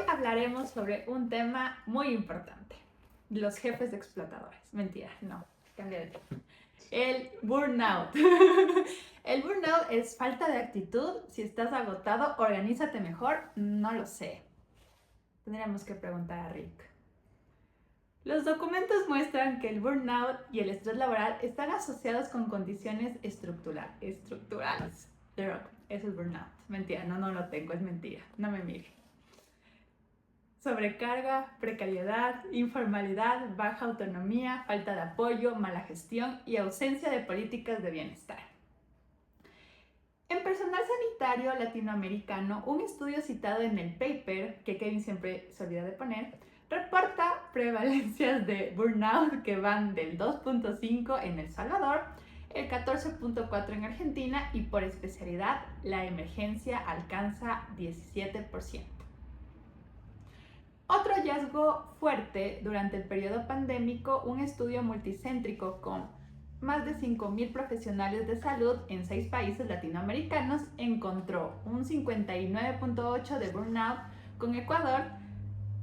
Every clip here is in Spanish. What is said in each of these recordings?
hablaremos sobre un tema muy importante. Los jefes explotadores. Mentira, no. Cambia de tema. El burnout. El burnout es falta de actitud. Si estás agotado, organízate mejor. No lo sé. Tendríamos que preguntar a Rick. Los documentos muestran que el burnout y el estrés laboral están asociados con condiciones estructurales. Pero eso es burnout. Mentira, no lo tengo, es mentira. No me mire. Sobrecarga, precariedad, informalidad, baja autonomía, falta de apoyo, mala gestión y ausencia de políticas de bienestar. En personal sanitario latinoamericano, un estudio citado en el paper, que Kevin siempre se olvida de poner, reporta prevalencias de burnout que van del 2.5 en El Salvador, el 14.4 en Argentina y por especialidad la emergencia alcanza 17%. Otro hallazgo fuerte durante el periodo pandémico, un estudio multicéntrico con más de 5.000 profesionales de salud en 6 países latinoamericanos encontró un 59.8 de burnout con Ecuador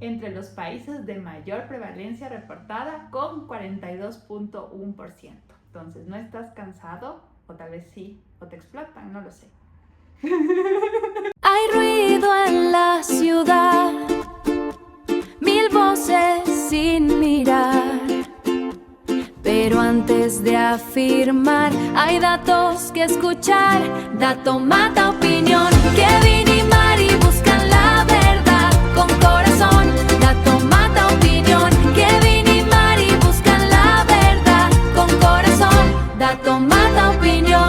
entre los países de mayor prevalencia reportada con 42.1%. Entonces, ¿no estás cansado? O tal vez sí, o te explotan, no lo sé. Hay ruido en la ciudad, mil voces sin mirar. Pero antes de afirmar, hay datos que escuchar. Dato mata opinión. Kevin y Mari buscan la verdad con corazón. Dato mata opinión. Kevin y Mari buscan la verdad con corazón. Dato mata opinión.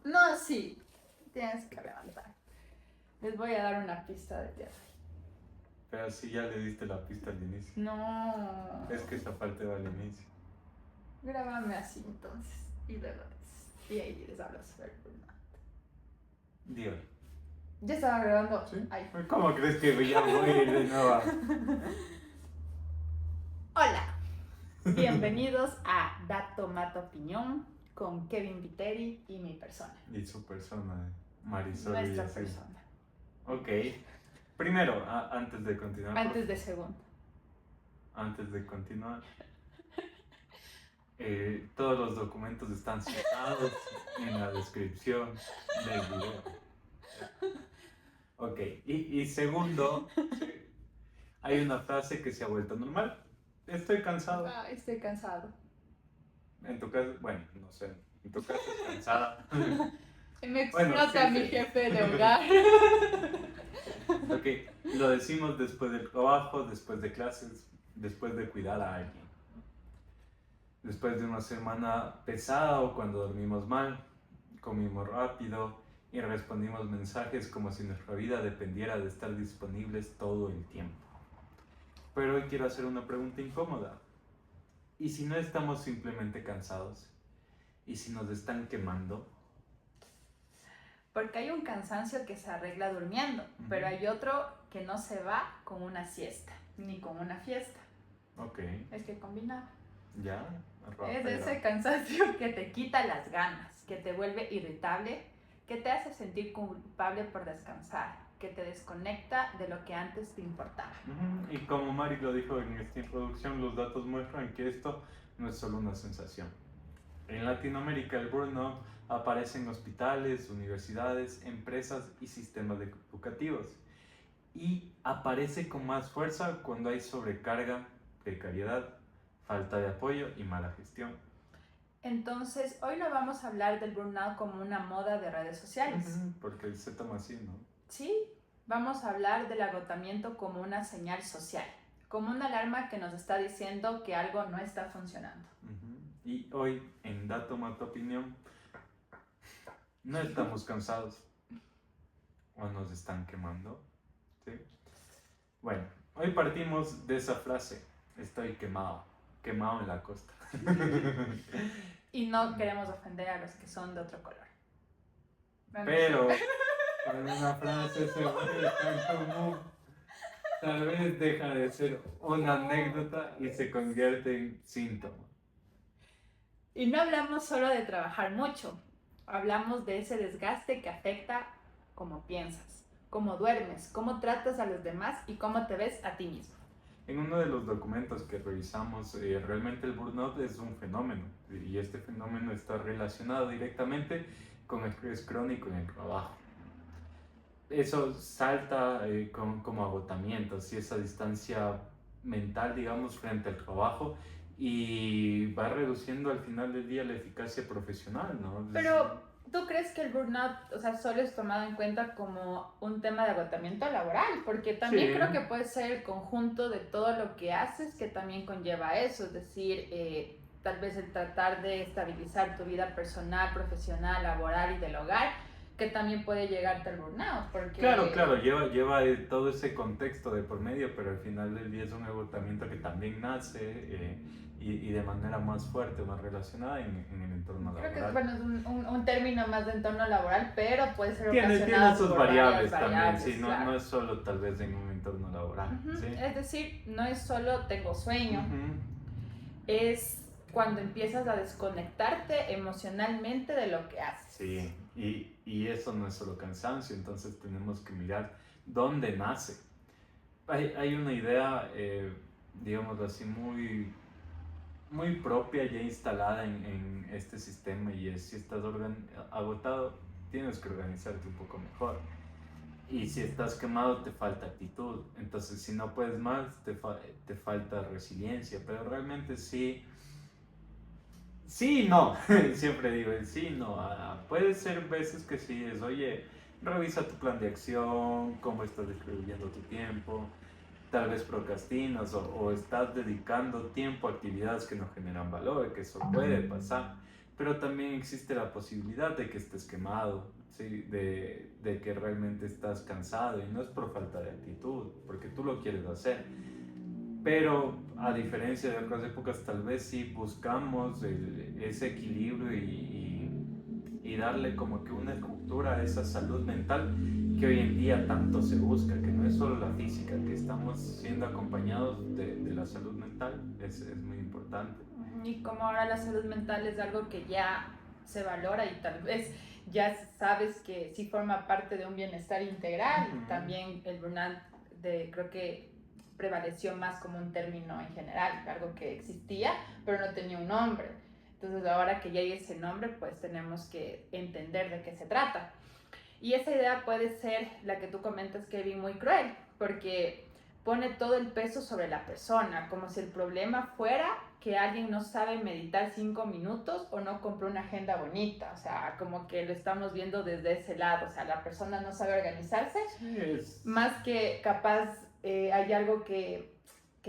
No, así. Tienes que levantar. Les voy a dar una pista de teatro. Pero si ya le diste la pista al inicio. No. Es que esa parte va al inicio. Grábame así entonces. Y luego y ahí les hablo sobre el burnout. Dios. Ya estaba grabando. ¿Sí? Ay. ¿Cómo crees que ya voy a ir de nuevo? Hola. Bienvenidos a Dato Mata Opinión con Kevin Viteri y mi persona. Y su persona, Marisol. Nuestra Villasí. persona. Ok. Primero, antes de continuar. Antes de segundo. Antes de continuar. Todos los documentos están citados en la descripción del video. Ok. Y segundo, sí, hay una frase que se ha vuelto normal. Estoy cansado. Ah, estoy cansado. En tu caso, bueno, no sé. En tu caso es cansada. Me Bueno, explota sí, mi sí. jefe de hogar. Ok, lo decimos después del trabajo, después de clases, después de cuidar a alguien. Después de una semana pesada o cuando dormimos mal, comimos rápido y respondimos mensajes como si nuestra vida dependiera de estar disponibles todo el tiempo. Pero hoy quiero hacer una pregunta incómoda. ¿Y si no estamos simplemente cansados? ¿Y si nos están quemando? Porque hay un cansancio que se arregla durmiendo, pero hay otro que no se va con una siesta, ni con una fiesta. Ok, Es que combinado. ya. Es ese cansancio que te quita las ganas, que te vuelve irritable, que te hace sentir culpable por descansar, que te desconecta de lo que antes te importaba. Y como Mari lo dijo en esta introducción, los datos muestran que esto no es solo una sensación. En Latinoamérica el burnout aparece en hospitales, universidades, empresas y sistemas educativos. Y aparece con más fuerza cuando hay sobrecarga, precariedad, falta de apoyo y mala gestión. Entonces, hoy no vamos a hablar del burnout como una moda de redes sociales. Porque se toma así, ¿no? Sí, vamos a hablar del agotamiento como una señal social, como una alarma que nos está diciendo que algo no está funcionando. Y hoy, en Dato Mata Opinión, no estamos cansados o nos están quemando, ¿sí? Bueno, hoy partimos de esa frase, estoy quemado en la costa. Y no queremos ofender a los que son de otro color. Pero en una frase se vuelve tan común. Tal vez deja de ser una anécdota y se convierte en síntoma. Y no hablamos solo de trabajar mucho, hablamos de ese desgaste que afecta cómo piensas, cómo duermes, cómo tratas a los demás y cómo te ves a ti mismo. En uno de los documentos que revisamos, realmente el burnout es un fenómeno y este fenómeno está relacionado directamente con el estrés crónico en el trabajo. Eso salta como agotamiento, así esa distancia mental, digamos, frente al trabajo y va reduciendo al final del día la eficacia profesional, ¿no? Pero, ¿tú crees que el burnout, o sea, solo es tomado en cuenta como un tema de agotamiento laboral? Porque también Sí. creo que puede ser el conjunto de todo lo que haces que también conlleva eso, es decir, tal vez el tratar de estabilizar tu vida personal, profesional, laboral y del hogar, que también puede llegarte al burnout, porque... Claro, lleva todo ese contexto de por medio, pero al final del día es un agotamiento que también nace y de manera más fuerte, más relacionada en el entorno Creo laboral. que bueno, es un término más de entorno laboral, pero puede ser Tiene ocasionado sus por variables varias también, variables, sí, claro. no es solo tal vez en un entorno laboral. Ujú. ¿Sí? Es decir, no es solo tengo sueño, Ujú. es cuando empiezas a desconectarte emocionalmente de lo que haces. Sí, y eso no es solo cansancio, entonces tenemos que mirar dónde nace. Hay una idea, digámoslo así, muy propia ya instalada en este sistema y es si estás agotado, tienes que organizarte un poco mejor. Y si estás quemado, te falta actitud. Entonces, si no puedes más, te falta resiliencia. Pero realmente sí. Sí y no. Siempre digo el sí y no. Puede ser veces que sí es, oye, revisa tu plan de acción, cómo estás distribuyendo tu tiempo. Tal vez procrastinas o estás dedicando tiempo a actividades que no generan valor, que eso puede pasar. Pero también existe la posibilidad de que estés quemado, ¿sí? De que realmente estás cansado y no es por falta de actitud, porque tú lo quieres hacer. Pero a diferencia de otras épocas, tal vez sí buscamos ese equilibrio y darle como que una estructura a esa salud mental que hoy en día tanto se busca, que no es solo la física, que estamos siendo acompañados de la salud mental, es muy importante. Y como ahora la salud mental es algo que ya se valora y tal vez ya sabes que sí forma parte de un bienestar integral, Ujú. también el burnout creo que prevaleció más como un término en general, algo que existía pero no tenía un nombre. Entonces ahora que ya hay ese nombre, pues tenemos que entender de qué se trata. Y esa idea puede ser la que tú comentas, Kevin, muy cruel, porque pone todo el peso sobre la persona, como si el problema fuera que alguien no sabe meditar 5 minutos o no compró una agenda bonita, o sea, como que lo estamos viendo desde ese lado, o sea, la persona no sabe organizarse, Sí, más que capaz hay algo que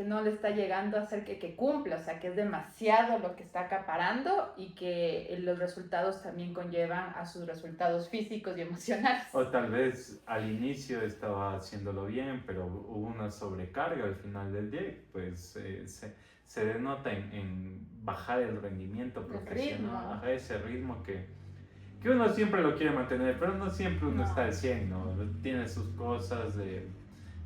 no le está llegando a hacer que cumpla, o sea, que es demasiado lo que está acaparando y que los resultados también conllevan a sus resultados físicos y emocionales. O tal vez al inicio estaba haciéndolo bien, pero hubo una sobrecarga al final del día, pues se denota en bajar el rendimiento profesional, a ese ritmo que uno siempre lo quiere mantener, pero no siempre uno está al 100, ¿no? Tiene sus cosas,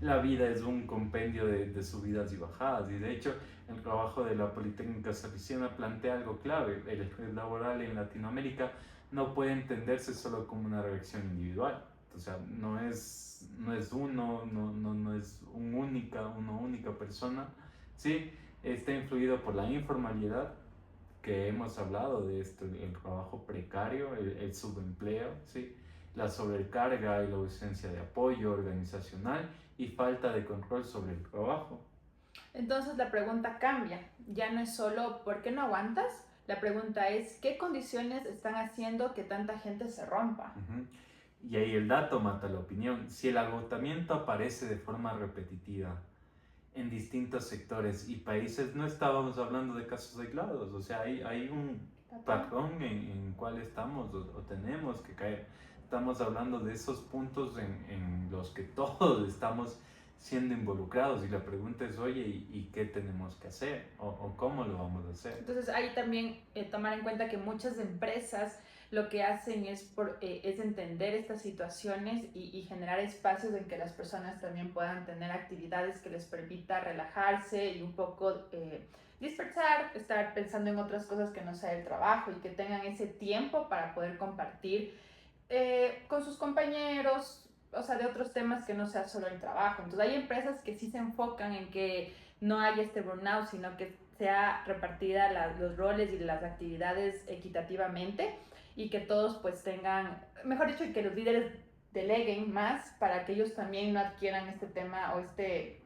la vida es un compendio de subidas y bajadas, y de hecho el trabajo de la Politécnica Salesiana plantea algo clave: el estrés laboral en Latinoamérica no puede entenderse solo como una reacción individual, o sea, no es uno, no es una única persona, ¿sí? Está influido por la informalidad, que hemos hablado de esto, el trabajo precario, el subempleo, ¿sí? La sobrecarga y la ausencia de apoyo organizacional y falta de control sobre el trabajo. Entonces la pregunta cambia, ya no es solo ¿por qué no aguantas? La pregunta es ¿qué condiciones están haciendo que tanta gente se rompa? Uh-huh. Y ahí el dato mata la opinión. Si el agotamiento aparece de forma repetitiva en distintos sectores y países, no estábamos hablando de casos aislados, o sea, hay un patrón en cual estamos o tenemos que caer. Estamos hablando de esos puntos en los que todos estamos siendo involucrados y la pregunta es, oye, ¿y qué tenemos que hacer? ¿O cómo lo vamos a hacer? Entonces hay también tomar en cuenta que muchas empresas lo que hacen es entender estas situaciones y generar espacios en que las personas también puedan tener actividades que les permita relajarse y un poco dispersar, estar pensando en otras cosas que no sea el trabajo y que tengan ese tiempo para poder compartir con sus compañeros, o sea, de otros temas que no sea solo el trabajo. Entonces hay empresas que sí se enfocan en que no haya este burnout, sino que sea repartida los roles y las actividades equitativamente y que todos pues tengan, mejor dicho, que los líderes deleguen más para que ellos también no adquieran este tema o ¿qué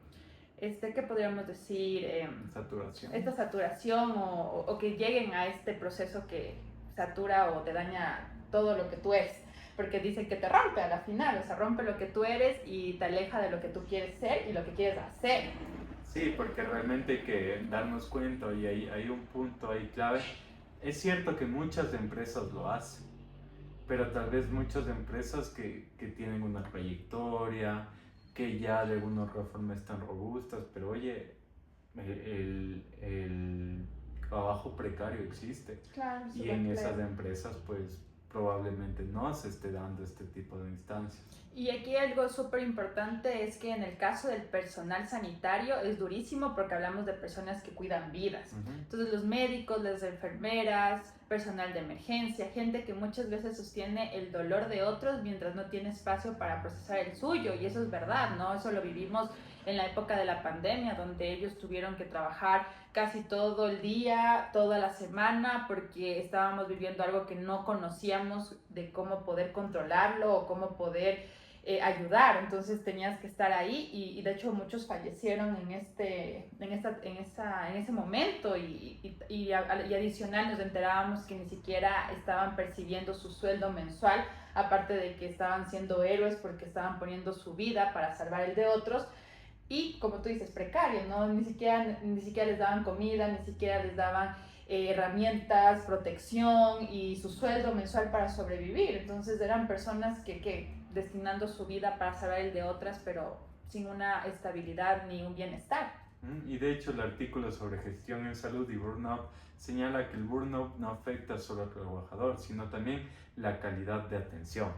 podríamos decir? Saturación. Esta saturación o que lleguen a este proceso que satura o te daña todo lo que tú eres. Porque dicen que te rompe a la final, o sea, rompe lo que tú eres y te aleja de lo que tú quieres ser y lo que quieres hacer. Sí, porque realmente hay que darnos cuenta y hay un punto ahí clave. Es cierto que muchas empresas lo hacen, pero tal vez muchas empresas que tienen una trayectoria, que ya de alguna otra forma están robustas, pero oye, el trabajo precario existe. Claro, Y en esas empresas pues probablemente no se esté dando este tipo de instancias. Y aquí algo súper importante es que en el caso del personal sanitario es durísimo porque hablamos de personas que cuidan vidas. Entonces los médicos, las enfermeras, personal de emergencia, gente que muchas veces sostiene el dolor de otros mientras no tiene espacio para procesar el suyo. Y eso es verdad, ¿no? Eso lo vivimos en la época de la pandemia, donde ellos tuvieron que trabajar casi todo el día, toda la semana, porque estábamos viviendo algo que no conocíamos de cómo poder controlarlo o cómo poder ayudar. Entonces tenías que estar ahí y de hecho muchos fallecieron en ese momento y adicional nos enterábamos que ni siquiera estaban percibiendo su sueldo mensual, aparte de que estaban siendo héroes porque estaban poniendo su vida para salvar el de otros. Y como tú dices, precario, ¿no? Ni siquiera les daban comida, ni siquiera les daban herramientas, protección y su sueldo mensual para sobrevivir. Entonces eran personas que destinando su vida para salvar el de otras, pero sin una estabilidad ni un bienestar. Y de hecho el artículo sobre gestión en salud y burnout señala que el burnout no afecta solo al trabajador, sino también la calidad de atención.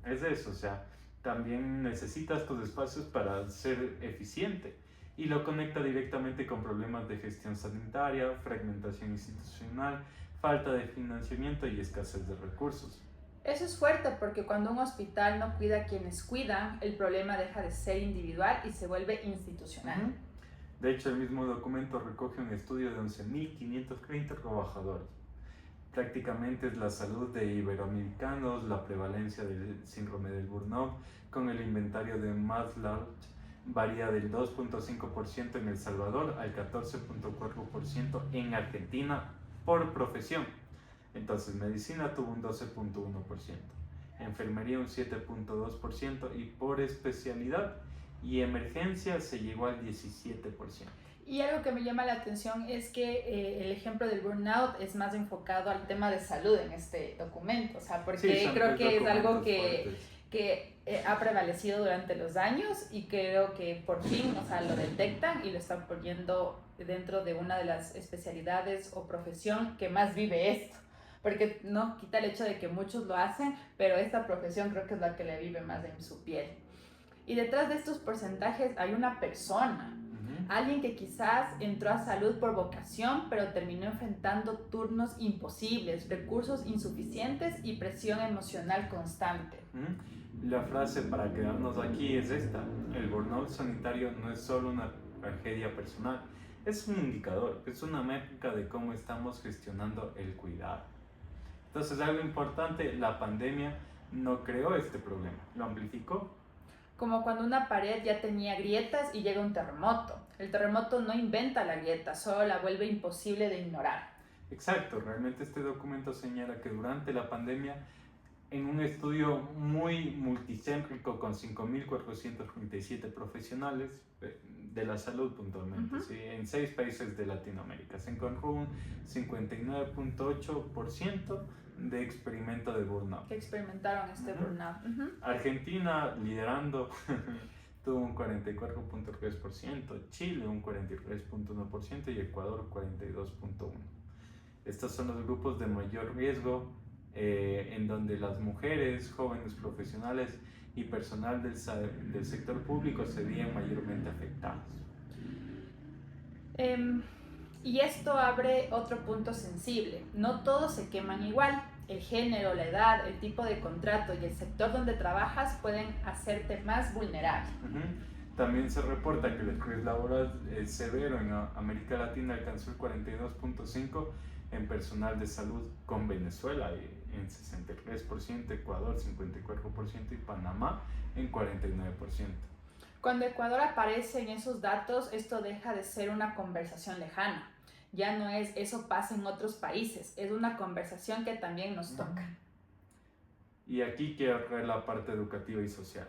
Es eso, o sea, también necesitas tus espacios para ser eficiente y lo conecta directamente con problemas de gestión sanitaria, fragmentación institucional, falta de financiamiento y escasez de recursos. Eso es fuerte porque cuando un hospital no cuida a quienes cuidan, el problema deja de ser individual y se vuelve institucional. De hecho, el mismo documento recoge un estudio de 11.530 trabajadores. Prácticamente es la salud de iberoamericanos, la prevalencia del síndrome del burnout, con el inventario de Maslow varía del 2.5% en El Salvador al 14.4% en Argentina por profesión. Entonces, medicina tuvo un 12.1%, enfermería un 7.2% y por especialidad y emergencia se llegó al 17%. Y algo que me llama la atención es que el ejemplo del burnout es más enfocado al tema de salud en este documento, o sea, porque sí, creo que es algo que ha prevalecido durante los años y creo que por fin, o sea, lo detectan y lo están poniendo dentro de una de las especialidades o profesión que más vive esto. Porque no quita el hecho de que muchos lo hacen, pero esta profesión creo que es la que le vive más en su piel. Y detrás de estos porcentajes hay una persona, alguien que quizás entró a salud por vocación, pero terminó enfrentando turnos imposibles, recursos insuficientes y presión emocional constante. La frase para quedarnos aquí es esta: el burnout sanitario no es solo una tragedia personal, es un indicador, es una métrica de cómo estamos gestionando el cuidado. Entonces, algo importante, la pandemia no creó este problema, lo amplificó. Como cuando una pared ya tenía grietas y llega un terremoto. El terremoto no inventa la grieta, solo la vuelve imposible de ignorar. Exacto, realmente este documento señala que durante la pandemia, en un estudio muy multicéntrico con 5.437 profesionales de la salud puntualmente, ¿sí? En 6 países de Latinoamérica, se encontró un 59.8% de experimento de burnout. Que experimentaron este burnout. Argentina liderando tuvo un 44.3%, Chile un 43.1% y Ecuador 42.1%. Estos son los grupos de mayor riesgo en donde las mujeres, jóvenes profesionales y personal del sector público se veían mayormente afectados. Y esto abre otro punto sensible. No todos se queman igual. El género, la edad, el tipo de contrato y el sector donde trabajas pueden hacerte más vulnerable. También se reporta que el estrés laboral severo en América Latina alcanzó el 42.5% en personal de salud, con Venezuela en 63%, Ecuador 54% y Panamá en 49%. Cuando Ecuador aparece en esos datos, esto deja de ser una conversación lejana. Ya no es eso pasa en otros países, es una conversación que también nos toca. Y aquí quiero traer la parte educativa y social.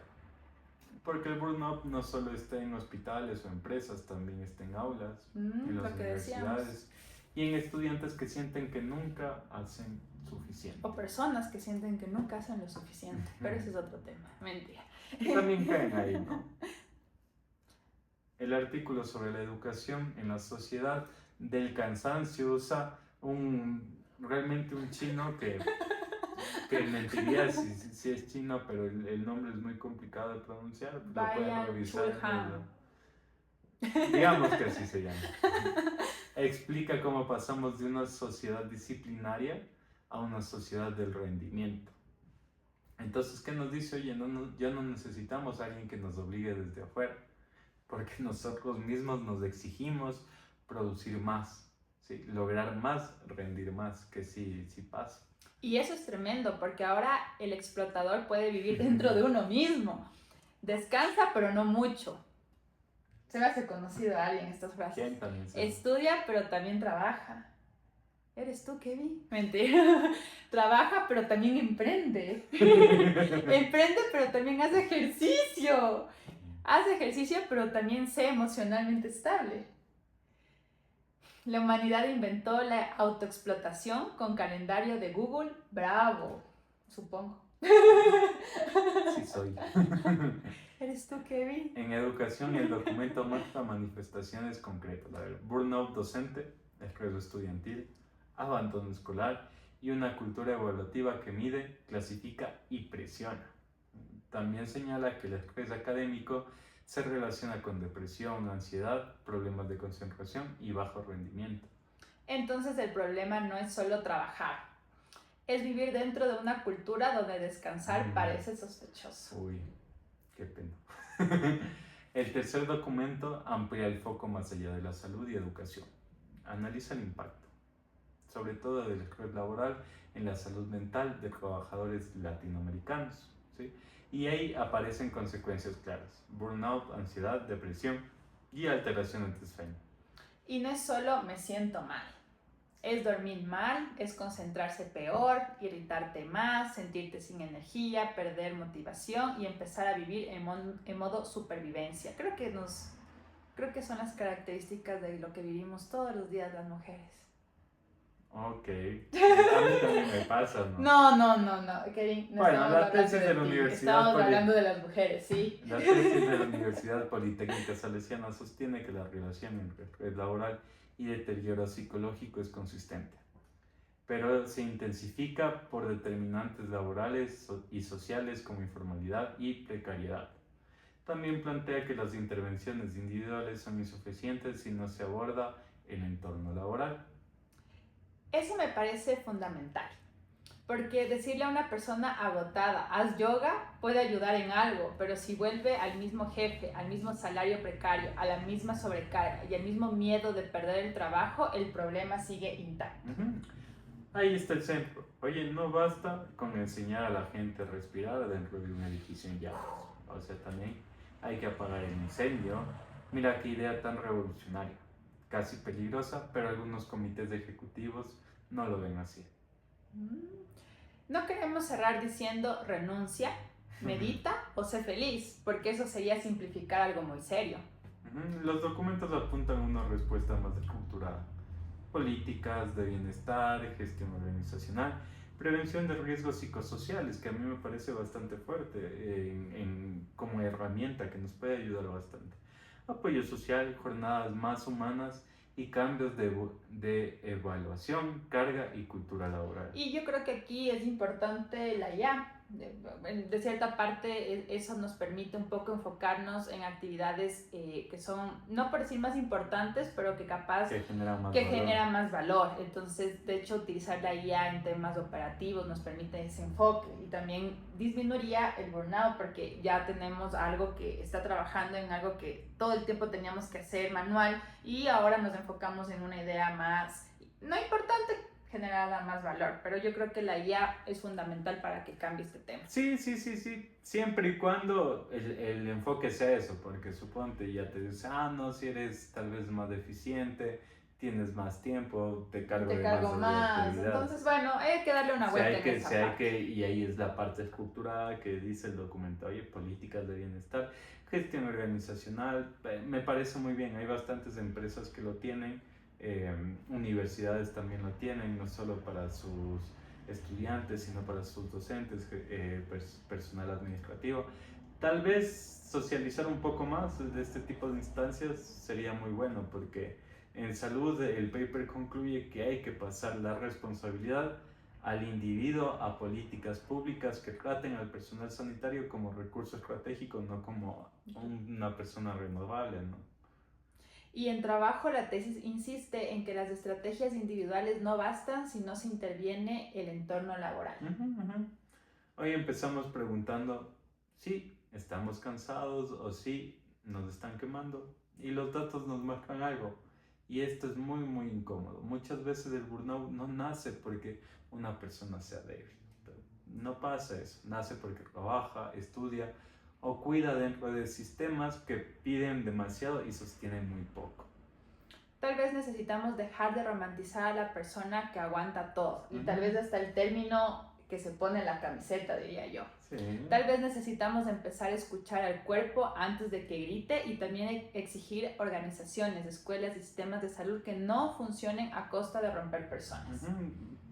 Porque el burnout no solo está en hospitales o empresas, también está en aulas, en las universidades y en estudiantes que sienten que nunca hacen suficiente. O personas que sienten que nunca hacen lo suficiente, pero ese es otro tema, mentira. También caen ahí, ¿no? El artículo sobre la educación en la sociedad del cansancio usa realmente un chino que mentiría si es chino, pero el nombre es muy complicado de pronunciar. Lo pueden revisar. Digamos que así se llama. Explica cómo pasamos de una sociedad disciplinaria a una sociedad del rendimiento. Entonces, ¿qué nos dice? Oye, ya no necesitamos a alguien que nos obligue desde afuera, porque nosotros mismos nos exigimos producir más, ¿sí? Lograr más, rendir más, que sí pasa. Y eso es tremendo, porque ahora el explotador puede vivir dentro de uno mismo. Descansa, pero no mucho. Se me hace conocido a alguien estas frases. ¿Quién también se Estudia, pero también trabaja. ¿Eres tú, Kevin? Mentira. Trabaja, pero también emprende. Emprende, pero también hace ejercicio. Hace ejercicio, pero también sé emocionalmente estable. La humanidad inventó la autoexplotación con calendario de Google. Bravo, supongo. Sí soy. ¿Eres tú, Kevin? En educación, el documento muestra manifestaciones concretas. A ver, burnout docente, estrés estudiantil, abandono escolar y una cultura evaluativa que mide, clasifica y presiona. También señala que el estrés académico se relaciona con depresión, ansiedad, problemas de concentración y bajo rendimiento. Entonces el problema no es solo trabajar, es vivir dentro de una cultura donde descansar parece sospechoso. Uy, qué pena. El tercer documento amplía el foco más allá de la salud y educación. Analiza el impacto, sobre todo del estrés laboral, en la salud mental de trabajadores latinoamericanos, ¿sí? Y ahí aparecen consecuencias claras: burnout, ansiedad, depresión y alteraciones del sueño. Y no es solo me siento mal, es dormir mal, es concentrarse peor, irritarte más, sentirte sin energía, perder motivación y empezar a vivir en modo supervivencia. Creo que son las características de lo que vivimos todos los días las mujeres. Ok, a mí también me pasa, ¿no? No, Kevin, no. Bueno, la tesis de la Universidad Estamos hablando de las mujeres, sí. La tesis de la Universidad Politécnica Salesiana sostiene que la relación entre estrés laboral y deterioro psicológico es consistente, pero se intensifica por determinantes laborales y sociales como informalidad y precariedad. También plantea que las intervenciones individuales son insuficientes si no se aborda el entorno laboral. Eso me parece fundamental, porque decirle a una persona agotada, haz yoga, puede ayudar en algo, pero si vuelve al mismo jefe, al mismo salario precario, a la misma sobrecarga y al mismo miedo de perder el trabajo, el problema sigue intacto. Ahí está el centro. Oye, no basta con enseñar a la gente a respirar dentro de un edificio en llamas. O sea, también hay que apagar el incendio. Mira qué idea tan revolucionaria, casi peligrosa, pero algunos comités ejecutivos no lo ven así. No queremos cerrar diciendo renuncia, medita o sé feliz, porque eso sería simplificar algo muy serio. Los documentos apuntan a una respuesta más estructurada: políticas de bienestar, gestión organizacional, prevención de riesgos psicosociales, que a mí me parece bastante fuerte como herramienta que nos puede ayudar bastante. Apoyo social, jornadas más humanas y cambios de evaluación, carga y cultura laboral. Y yo creo que aquí es importante la IA. De cierta parte eso nos permite un poco enfocarnos en actividades que son, no por decir más importantes, pero que capaz que genera más valor. Entonces, de hecho, utilizar la IA en temas operativos nos permite ese enfoque y también disminuiría el burnout porque ya tenemos algo que está trabajando en algo que todo el tiempo teníamos que hacer manual y ahora nos enfocamos en una idea más, no importante, generar más valor, pero yo creo que la IA es fundamental para que cambie este tema. Sí, siempre y cuando el enfoque sea eso, porque suponte ya te dice, no, si eres tal vez más eficiente, tienes más tiempo, te cargo más. Entonces, bueno, hay que darle una vuelta en esa parte. Y ahí es la parte estructurada que dice el documento, oye, políticas de bienestar, gestión organizacional, me parece muy bien, hay bastantes empresas que lo tienen. Universidades también lo tienen, no solo para sus estudiantes, sino para sus docentes, personal administrativo. Tal vez socializar un poco más de este tipo de instancias sería muy bueno, porque en salud el paper concluye que hay que pasar la responsabilidad al individuo, a políticas públicas que traten al personal sanitario como recurso estratégico, no como una persona renovable, ¿no? Y en trabajo la tesis insiste en que las estrategias individuales no bastan si no se interviene el entorno laboral. Hoy empezamos preguntando si estamos cansados o si nos están quemando y los datos nos marcan algo y esto es muy muy incómodo. Muchas veces el burnout no nace porque una persona sea débil, no pasa eso, nace porque trabaja, estudia o cuida dentro de sistemas que piden demasiado y sostienen muy poco. Tal vez necesitamos dejar de romantizar a la persona que aguanta todo y tal vez hasta el término que se pone en la camiseta, diría yo. Sí. Tal vez necesitamos empezar a escuchar al cuerpo antes de que grite y también exigir organizaciones, escuelas y sistemas de salud que no funcionen a costa de romper personas.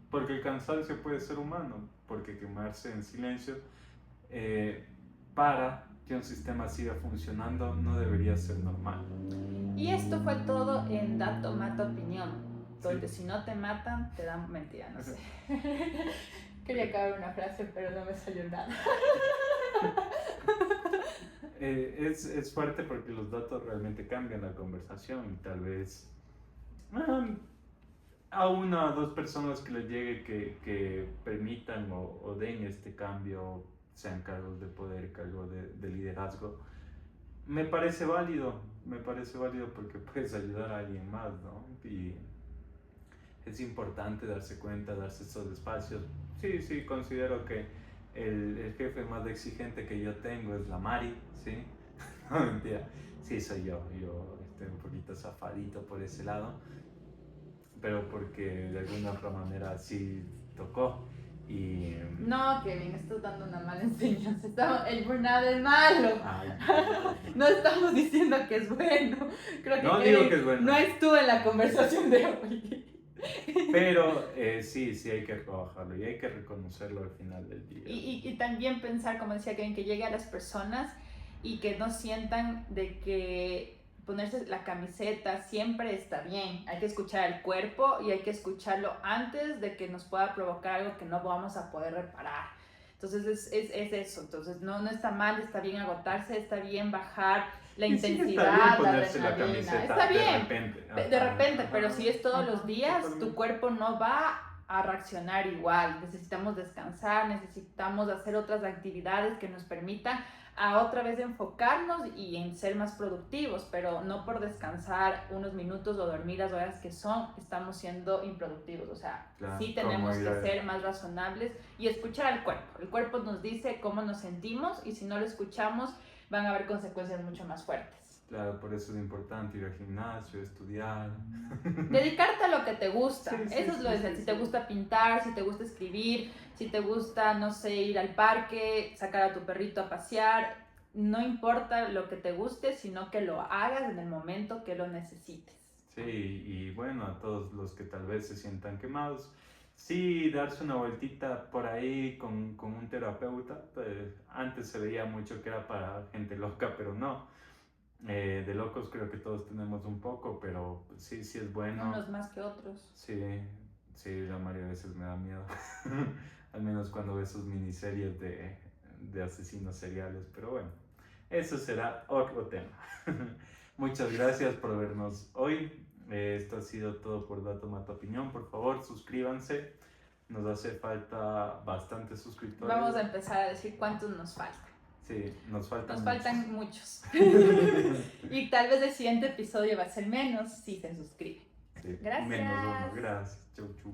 Porque el cansancio puede ser humano, porque quemarse en silencio para que un sistema siga funcionando no debería ser normal. Y esto fue todo en Dato Mata Opinión, donde si no te matan, te dan mentira, no sé. Quería acabar una frase, pero no me salió nada. Es fuerte porque los datos realmente cambian la conversación y tal vez a una o dos personas que les llegue que permitan o den este cambio, sean cargos de poder, cargos de liderazgo, me parece válido porque puedes ayudar a alguien más, ¿no? Y es importante darse cuenta, darse estos espacios. Sí, considero que el jefe más exigente que yo tengo es la Mari, ¿sí? No, mentira, sí soy yo estoy un poquito zafadito por ese lado, pero porque de alguna otra manera sí tocó. Y... No, Kevin, estás dando una mala enseñanza. El burnout es malo. No estamos diciendo que es bueno. Creo que no digo que es bueno. No estuvo en la conversación de hoy. Pero sí hay que trabajarlo y hay que reconocerlo al final del día. Y también pensar, como decía Kevin, que llegue a las personas y que no sientan de que ponerse la camiseta siempre está bien. Hay que escuchar al cuerpo y hay que escucharlo antes de que nos pueda provocar algo que no vamos a poder reparar. Entonces es eso. Entonces no está mal, está bien agotarse, está bien bajar la intensidad, la adrenalina. Está bien, de repente, pero si es todos los días, tu cuerpo no va a reaccionar igual. Necesitamos descansar, necesitamos hacer otras actividades que nos permitan a otra vez enfocarnos y en ser más productivos, pero no por descansar unos minutos o dormir las horas que son, estamos siendo improductivos. O sea, claro, sí tenemos que ser más razonables y escuchar al cuerpo. El cuerpo nos dice cómo nos sentimos y si no lo escuchamos van a haber consecuencias mucho más fuertes. Claro, por eso es importante ir al gimnasio, estudiar. Dedicarte a lo que te gusta. Eso es lo esencial. Si te gusta pintar, si te gusta escribir, si te gusta, no sé, ir al parque, sacar a tu perrito a pasear. No importa lo que te guste, sino que lo hagas en el momento que lo necesites. Sí, y bueno, a todos los que tal vez se sientan quemados, sí, darse una vueltita por ahí con un terapeuta. Pues, antes se veía mucho que era para gente loca, pero no. De locos creo que todos tenemos un poco, pero sí, sí es bueno. Unos más que otros. Sí, sí, la mayoría de veces me da miedo. Al menos cuando veo sus miniseries de asesinos seriales. Pero bueno, eso será otro tema. Muchas gracias por vernos hoy. Esto ha sido todo por Dato Mata Opinión. Por favor, suscríbanse. Nos hace falta bastantes suscriptores. Vamos a empezar a decir cuántos nos faltan. Sí, nos faltan Nos muchos. faltan muchos. Y tal vez el siguiente episodio va a ser menos si se suscriben. Sí, Gracias. menos uno. Gracias. Chau, chau.